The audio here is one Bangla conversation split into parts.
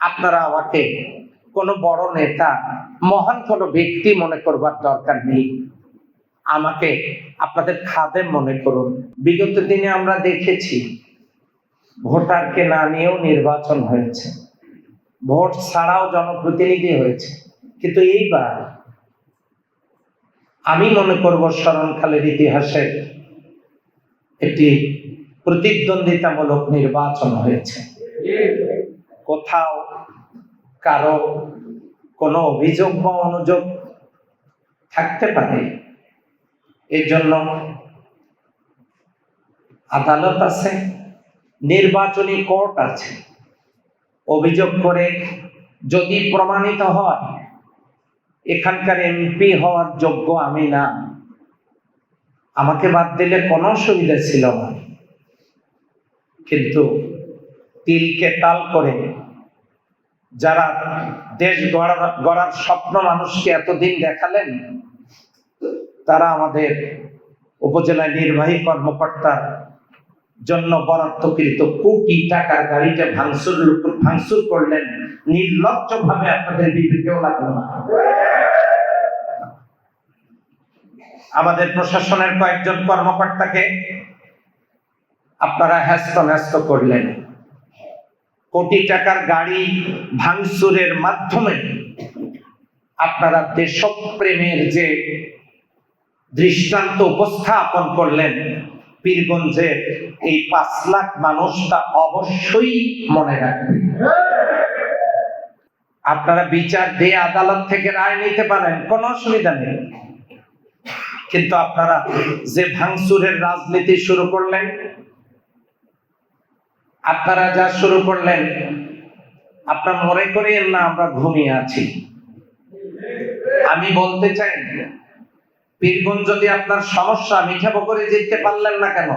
আপনারা আমাকে কোনো বড় নেতা, মহান কোনো ব্যক্তি মনে করবার দরকার নেই। আমাকে আপনাদের খাদেম মনে করুন। বিগত দিনে আমরা দেখেছি ভোটারকে না নিয়েও নির্বাচন হয়েছে, ভোট ছাড়াও জনপ্রতিনিধি হয়েছে, কিন্তু এইবার আমি মনে করব স্মরণকালের ইতিহাসে একটি প্রতিদ্বন্দ্বিতামূলক নির্বাচন হয়েছে। কোথাও কারো কোনো অভিযোগ বা অনুযোগ থাকতে পারে, এর জন্য আদালত আছে, নির্বাচনী কোর্ট আছে। অভিযোগ করে যদি প্রমাণিত হয় এখানকার এমপি হওয়ার যোগ্য আমি না, আমাকে বাদ দিলে কোনো সুবিধা ছিল না, তিলকে তাল করে যারা দেশ গড়ার স্বপ্ন মানুষকে এতদিন দেখালেন, তারা আমাদের উপজেলায় নির্বাহী কর্মকর্তার জন্য বরাদ্দকৃত কোটি টাকার গাড়িটা ভাঙচুর করলেন নির্লজ্জ ভাবে। আপনাদের বিবেকেও লাগলো না। আমাদের প্রশাসনের কয়েকজন কর্মকর্তাকে আপনারা হ্যাস্ত করলেন। কোটি টাকার গাড়ি ভাঙচুরের মাধ্যমে আপনারা দেশপ্রেমের যে দৃষ্টান্ত উপস্থাপন করলেন, পীরগঞ্জের এই 5 লাখ মানুষটা অবশ্যই মনে রাখবে। আপনারা বিচার দিয়ে আদালত থেকে রায় নিতে পারেন, কোনো অসুবিধা নেই, কিন্তু আপনারা যে ভাঙচুরের রাজনীতি শুরু করলেন, আপনারা যা শুরু করলেন, আপনারা মনে করেন না আমরা ঘুমিয়ে আছি। আমি বলতে চাই, পীরগঞ্জ যদি আপনার সমস্যা, মিঠাপুকুরে জিততে পারলেন না কেন?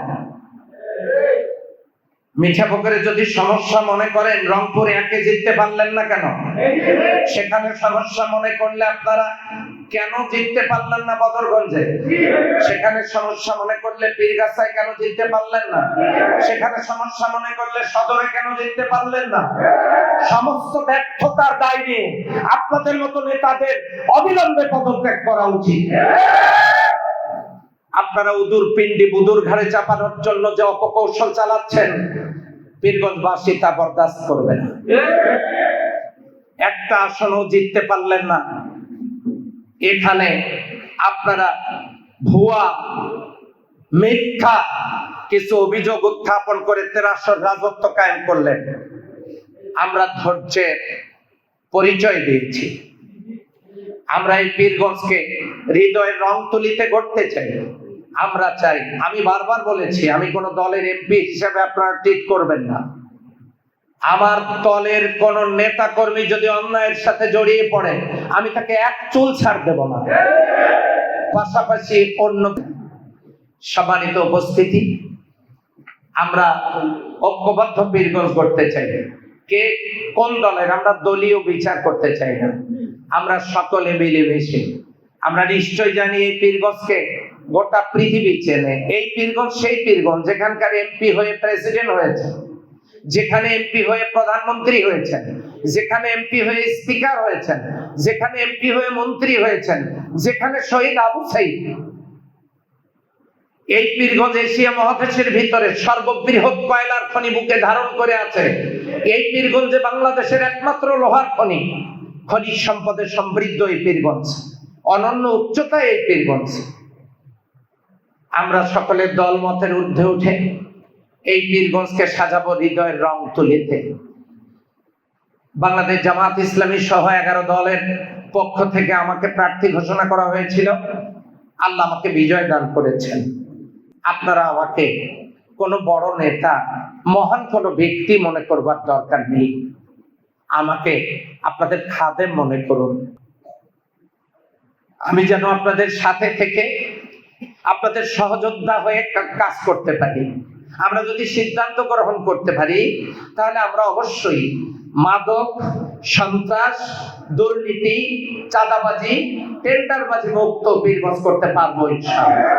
মিঠাপুকুরে যদি সমস্যা মনে করেন, রংপুরে একে জিততে পারলেন না কেন? সেখানে সমস্যা মনে করলে আপনারা কেন জিততে পারলেন না বদরগঞ্জে? সেখানে সমস্যা মনে করলে পীরগাছায় কেন জিততে পারলেন না? সেখানে সমস্যা মনে করলে সদরে কেন জিততে পারলেন না? সমস্ত ব্যর্থতার দায় নিয়ে আপনাদের মতো নেতাদের অবিলম্বে পদত্যাগ করা উচিত। আপনারা উদুর পিণ্ডি বুদুর ঘাড়ে চাপানোর জন্য যে অপকৌশল চালাচ্ছেন, পীরগঞ্জবাসী তা বরদাস্ত করবে না। একটা আসনও জিততে পারলেন না। এখানে আপনারা ভুয়া মিথ্যা কিছু অভিযোগ উত্থাপন করে 1300 রাজত্ব কায়েম করলেন। আমরা ধৈর্যের পরিচয় দিয়েছি। আমরা এই পীরগঞ্জকে হৃদয়ের রং তুলিতে গড়তে চাই। আমরা চাই, আমি বারবার বলেছি, আমি কোন দলের এমপি হিসেবে আপনারা ট্রিট করবেন না। আমার দলের কোন নেতা কর্মী যদি অন্যায়ের সাথে জড়িয়ে পড়ে, আমি তাকে এক চুল ছাড় দেব না। পাশাপাশি অন্য সম্মানিত উপস্থিতি, আমরা ঐক্যবদ্ধ পীরগঞ্জ করতে চাই। কে কোন দলের, আমরা দলীয় বিচার করতে চাই না। আমরা সকলে মিলেমিশে, আমরা নিশ্চয় জানি এই পীরগঞ্জকে গোটা পৃথিবী চেনে। এই পীরগঞ্জ সেই পীরগঞ্জ যেখানকার এমপি হয়ে প্রেসিডেন্ট হয়েছে, যেখানে এমপি হয়ে প্রধানমন্ত্রী হয়েছেন, যেখানে এমপি হয়ে স্পিকার হয়েছেন, যেখানে এমপি হয়ে মন্ত্রী হয়েছেন, যেখানে শহীদ আবু সাইদ। এই পীরগঞ্জ এশিয়া মহাদেশের ভিতরে সর্ববৃহৎ কয়লার খনি বুকে ধারণ করে আছে। এই পীরগঞ্জে বাংলাদেশের একমাত্র লোহার খনি, খনিজ সম্পদে সমৃদ্ধ এই পীরগঞ্জ, অনন্য উচ্চতায় এই পীরগঞ্জ। আমরা সকলে দল মতের ঊর্ধ্বে উঠে এই পীরগঞ্জকে সাজাবো হৃদয়ের রং তুলিতে। বাংলাদেশ জামাত ইসলামী সহ 11 দলের পক্ষ থেকে আমাকে প্রার্থী ঘোষণা করা হয়েছিল। আল্লাহ আমাকে বিজয় দান করেছেন। আপনারা আমাকে কোনো বড় নেতা, মহান কোনো ব্যক্তি মনে করবার দরকার নেই। আমাকে আপনাদের খাদেম মনে করুন। আমি যেন আপনাদের সাথে থেকে আপনাদের সহযোদ্ধা হয়ে কাজ করতে পারি। আমরা যদি সিদ্ধান্ত গ্রহণ করতে পারি, তাহলে আমরা অবশ্যই মাদক, সন্ত্রাস, দুর্নীতি, চাঁদাবাজি, টেন্ডারবাজি মুক্ত পীরগঞ্জ করতে পারবো ইনশাআল্লাহ।